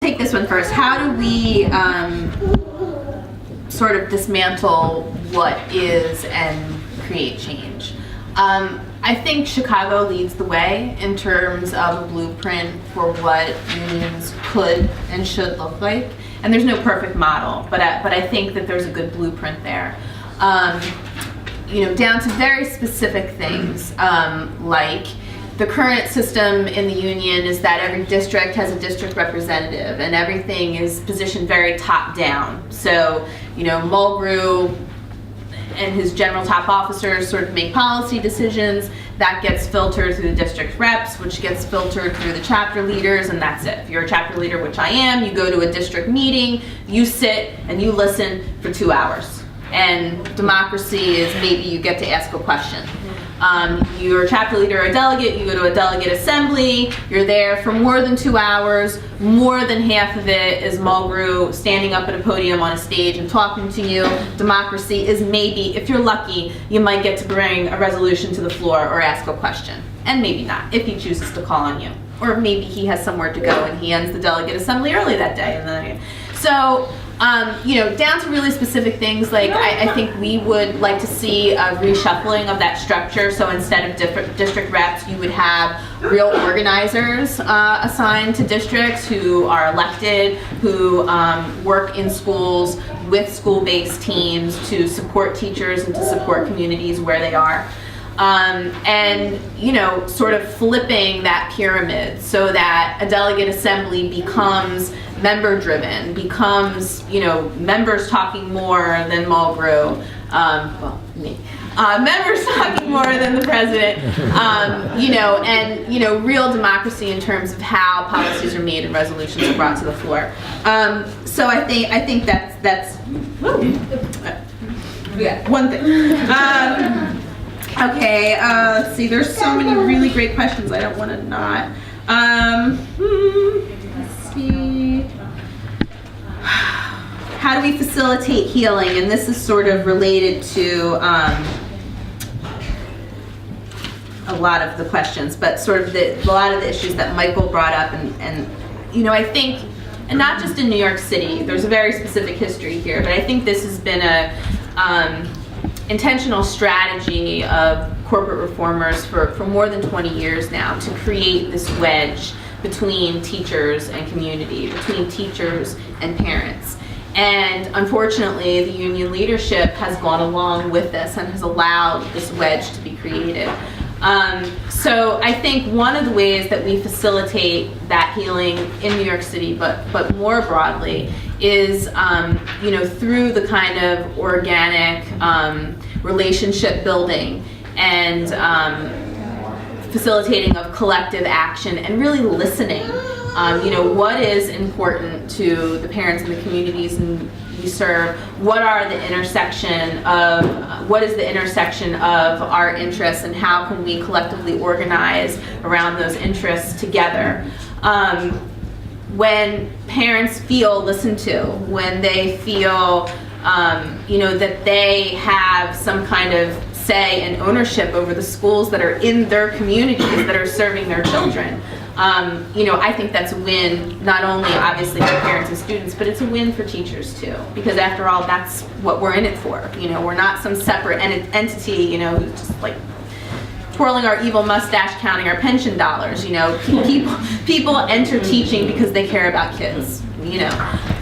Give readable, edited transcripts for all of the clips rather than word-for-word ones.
take this one first. How do we sort of dismantle what is and create change? I think Chicago leads the way in terms of a blueprint for what unions could and should look like. And there's no perfect model, but I think that there's a good blueprint there. You know, down to very specific things, like the current system in the union is that every district has a district representative, and everything is positioned very top down. So, you know, Mulgrew and his general top officers sort of make policy decisions. That gets filtered through the district reps, which gets filtered through the chapter leaders, and that's it. If you're a chapter leader, which I am, you go to a district meeting, you sit and you listen for 2 hours. And democracy is maybe you get to ask a question. You're a chapter leader or a delegate, you go to a delegate assembly, you're there for more than 2 hours. More than half of it is Mulgrew standing up at a podium on a stage and talking to you. Democracy is maybe, if you're lucky, you might get to bring a resolution to the floor or ask a question. And maybe not, if he chooses to call on you. Or maybe he has somewhere to go and he ends the delegate assembly early that day. And then, so, you know, down to really specific things, like I think we would like to see a reshuffling of that structure. So instead of different district reps, you would have real organizers assigned to districts who are elected, who work in schools with school-based teams to support teachers and to support communities where they are. And, you know, sort of flipping that pyramid so that a delegate assembly becomes member-driven, becomes, you know, members talking more than Mulgrew, well, me. Members talking more than the president, you know, and, you know, real democracy in terms of how policies are made and resolutions are brought to the floor. So I think that's yeah, one thing. Okay, let's see, there's so many really great questions, I don't want to not. Let's see. How do we facilitate healing? And this is sort of related to a lot of the questions, but sort of a lot of the issues that Michael brought up, and you know, I think, and not just in New York City, there's a very specific history here, but I think this has been a intentional strategy of corporate reformers for more than 20 years now to create this wedge between teachers and community, between teachers and parents. And unfortunately, the union leadership has gone along with this and has allowed this wedge to be created. So I think one of the ways that we facilitate that healing in New York City, but more broadly, is you know, through the kind of organic relationship building and facilitating of collective action and really listening. You know, what is important to the parents and the communities we serve? What is the intersection of our interests, and how can we collectively organize around those interests together? When parents feel listened to, when they feel you know, that they have some kind of say and ownership over the schools that are in their communities that are serving their children. You know, I think that's a win, not only obviously for parents and students, but it's a win for teachers too, because after all, that's what we're in it for. You know, we're not some separate entity, you know, who's just like twirling our evil mustache, counting our pension dollars. You know, people enter teaching because they care about kids. You know,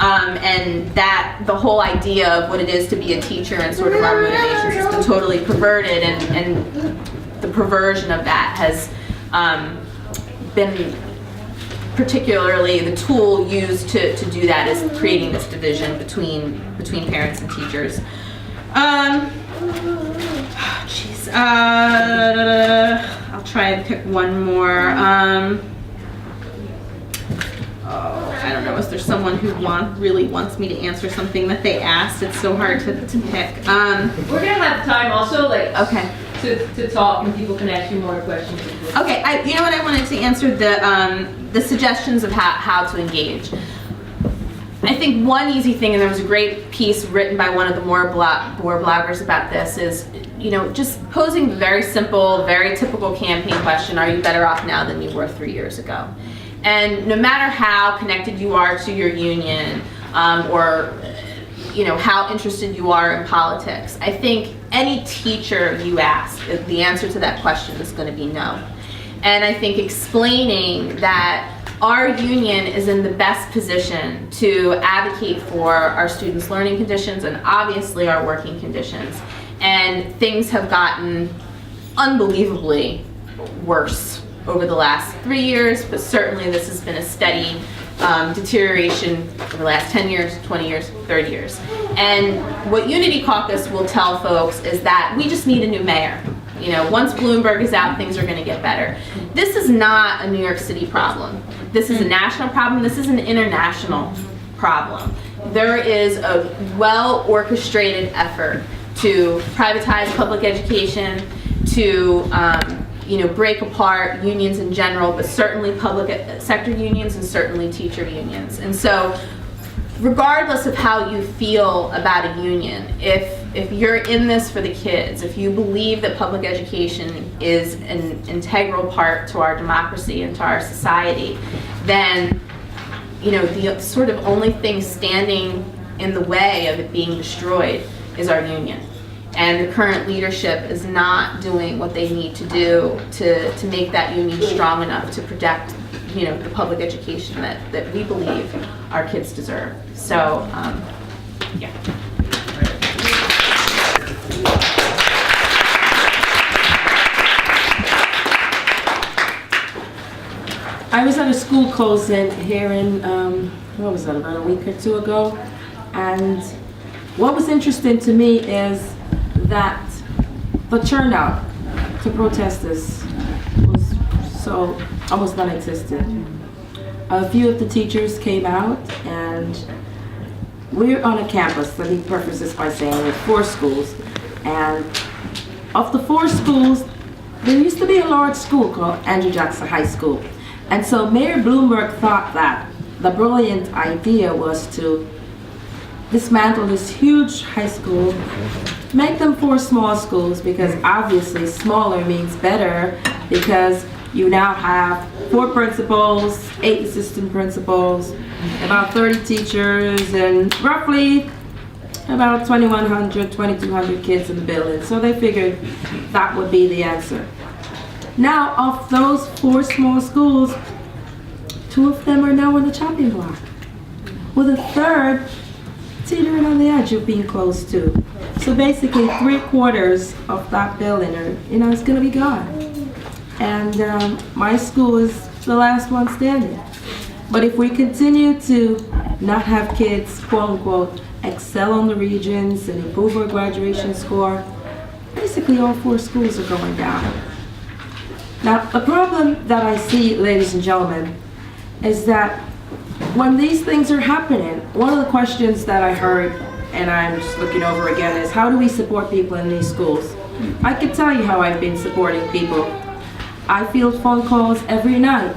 and that the whole idea of what it is to be a teacher and sort of our motivations has been totally perverted, and the perversion of that has been particularly the tool used to do that is creating this division between parents and teachers. Jeez, I'll try and pick one more. Oh, I don't know, is there someone who really wants me to answer something that they asked? It's so hard to pick. We're gonna have time also, like, okay, to talk, and people can ask you more questions. Okay, you know what, I wanted to answer the suggestions of how to engage. I think one easy thing, and there was a great piece written by one of the more bloggers about this, is, you know, just posing the very simple, very typical campaign question: are you better off now than you were 3 years ago? And no matter how connected you are to your union, or how interested you are in politics, I think any teacher you ask, the answer to that question is going to be no. And I think explaining that our union is in the best position to advocate for our students' learning conditions and obviously our working conditions. And things have gotten unbelievably worse over the last 3 years, but certainly this has been a steady deterioration over the last 10 years, 20 years, 30 years. And what Unity Caucus will tell folks is that we just need a new mayor. Once Bloomberg is out, things are going to get better. This is not a New York City problem. This is a national problem. This is an international problem. There is a well-orchestrated effort to privatize public education, to break apart unions in general, but certainly public sector unions and certainly teacher unions. And so regardless of how you feel about a union, if you're in this for the kids, if you believe that public education is an integral part to our democracy and to our society, then the sort of only thing standing in the way of it being destroyed is our union. And the current leadership is not doing what they need to do to make that union strong enough to protect the public education that we believe our kids deserve. So, yeah. I was at a school closing here in, what was that, about a week or two ago? And what was interesting to me is that the turnout to protest this was so almost non-existent. A few of the teachers came out, and we're on a campus, let me preface this by saying, with 4 schools. And of the 4 schools, there used to be a large school called Andrew Jackson High School. And so Mayor Bloomberg thought that the brilliant idea was to dismantle this huge high school, make them 4 small schools, because obviously smaller means better, because you now have 4 principals, 8 assistant principals, about 30 teachers, and roughly about 2,100, 2,200 kids in the building. So they figured that would be the answer. Now, of those 4 small schools, 2 of them are now on the chopping block, with a third teetering on the edge of being closed too. So basically 3/4 of that building are, it's gonna be gone. And my school is the last one standing. But if we continue to not have kids, quote unquote, excel on the regions and improve our graduation score, basically all 4 schools are going down. Now, the problem that I see, ladies and gentlemen, is that when these things are happening, one of the questions that I heard, and I'm just looking over again, is how do we support people in these schools? I can tell you how I've been supporting people. I field phone calls every night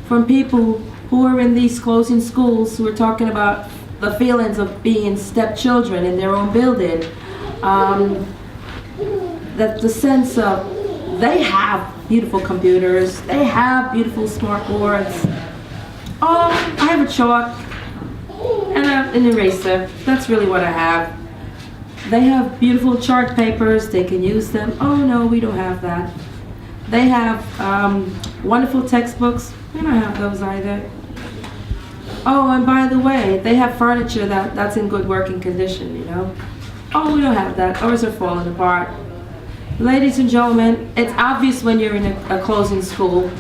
from people who are in these closing schools who are talking about the feelings of being stepchildren in their own building. That the sense of they have beautiful computers, they have beautiful smart boards. Oh, I have a chalk and an eraser. That's really what I have. They have beautiful chart papers, they can use them. Oh no, we don't have that. They have wonderful textbooks. We don't have those either. Oh, and by the way, they have furniture that's in good working condition, Oh, we don't have that. Ours are falling apart. Ladies and gentlemen, it's obvious when you're in a closing school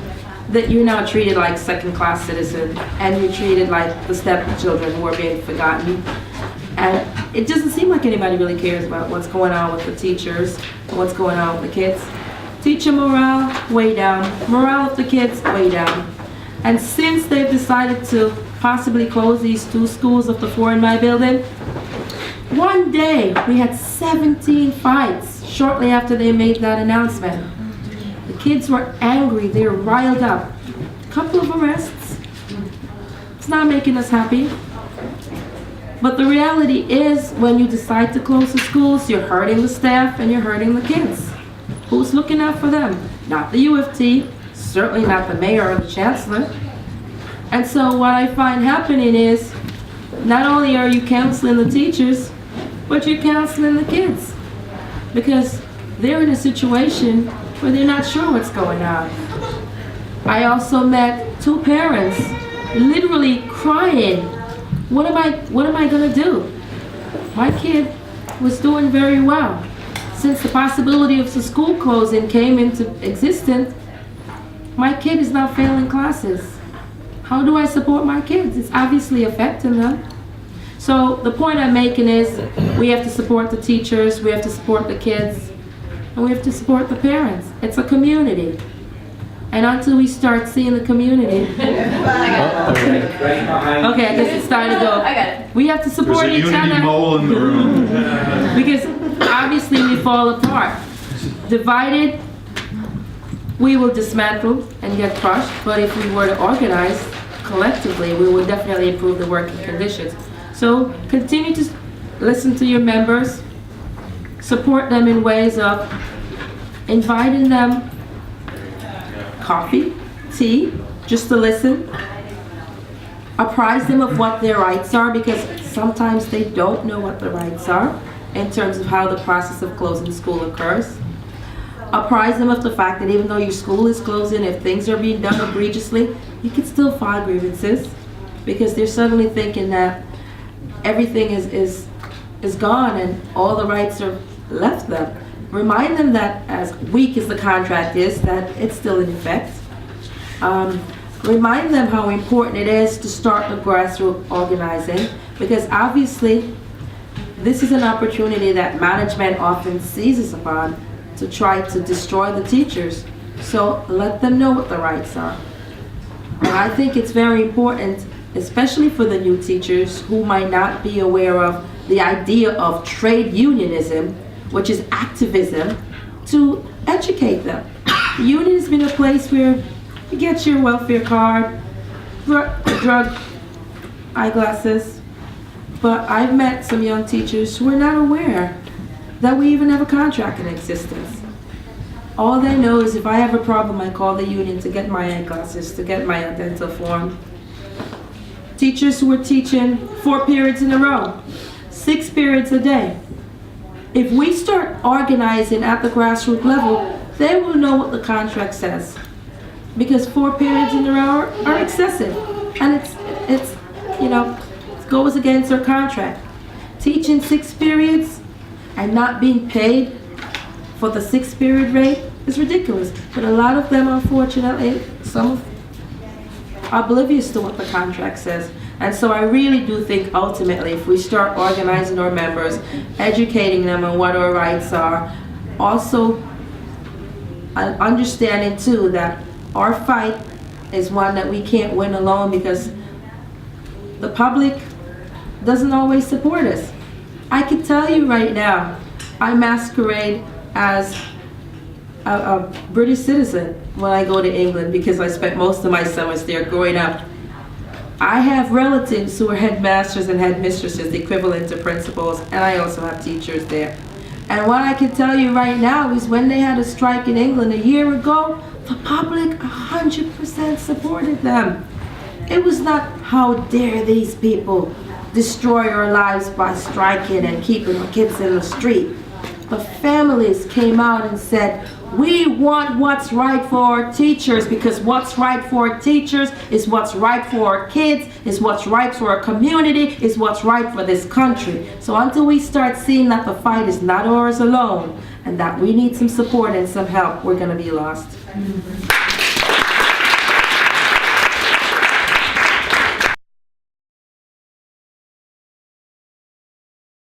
that you're now treated like second-class citizens, and you're treated like the stepchildren who are being forgotten. And it doesn't seem like anybody really cares about what's going on with the teachers, or what's going on with the kids. Teacher morale, way down. Morale of the kids, way down. And since they've decided to possibly close these 2 schools of the 4 in my building, one day we had 17 fights shortly after they made that announcement. The kids were angry, they were riled up. A couple of arrests. It's not making us happy. But the reality is, when you decide to close the schools, you're hurting the staff and you're hurting the kids. Who's looking out for them? Not the U of T, certainly not the mayor or the chancellor. And so what I find happening is, not only are you counseling the teachers, but you're counseling the kids. Because they're in a situation where they're not sure what's going on. I also met 2 parents literally crying. What am I gonna do? My kid was doing very well. Since the possibility of the school closing came into existence, my kid is now failing classes. How do I support my kids? It's obviously affecting them. So the point I'm making is we have to support the teachers, we have to support the kids, and we have to support the parents. It's a community. And until we start seeing the community, okay, I guess it's starting to go. I got it. We have to support There's a each unity other. mole in the room. Because obviously we fall apart. Divided, we will dismantle and get crushed, but if we were to organize collectively, we would definitely improve the working conditions. So continue to listen to your members, support them in ways of inviting them coffee, tea, just to listen. Apprise them of what their rights are, because sometimes they don't know what the rights are in terms of how the process of closing school occurs. Apprise them of the fact that even though your school is closing, if things are being done egregiously, you can still file grievances, because they're suddenly thinking that everything is gone and all the rights are left them. Remind them that as weak as the contract is, that it's still in effect. Remind them how important it is to start the grassroots organizing, because obviously this is an opportunity that management often seizes upon to try to destroy the teachers. So let them know what the rights are. And I think it's very important, especially for the new teachers who might not be aware of the idea of trade unionism, which is activism, to educate them. The union has been a place where you get your welfare card, drug, eyeglasses, but I've met some young teachers who are not aware that we even have a contract in existence. All they know is if I have a problem, I call the union to get my eyeglasses, to get my dental form. Teachers who are teaching 4 periods in a row, 6 periods a day. If we start organizing at the grassroots level, they will know what the contract says. Because 4 periods in a row are excessive. And it's you know, it goes against our contract. Teaching 6 periods and not being paid for the 6 period rate is ridiculous. But a lot of them, unfortunately, some are oblivious to what the contract says. And so I really do think ultimately if we start organizing our members, educating them on what our rights are, also understanding too that our fight is one that we can't win alone, because the public doesn't always support us. I can tell you right now, I masquerade as a British citizen when I go to England, because I spent most of my summers there growing up. I have relatives who are headmasters and headmistresses, equivalent to principals, and I also have teachers there. And what I can tell you right now is when they had a strike in England a year ago, the public 100% supported them. It was not, how dare these people destroy our lives by striking and keeping our kids in the street. The families came out and said, we want what's right for our teachers, because what's right for our teachers is what's right for our kids, is what's right for our community, is what's right for this country. So until we start seeing that the fight is not ours alone, and that we need some support and some help, we're going to be lost.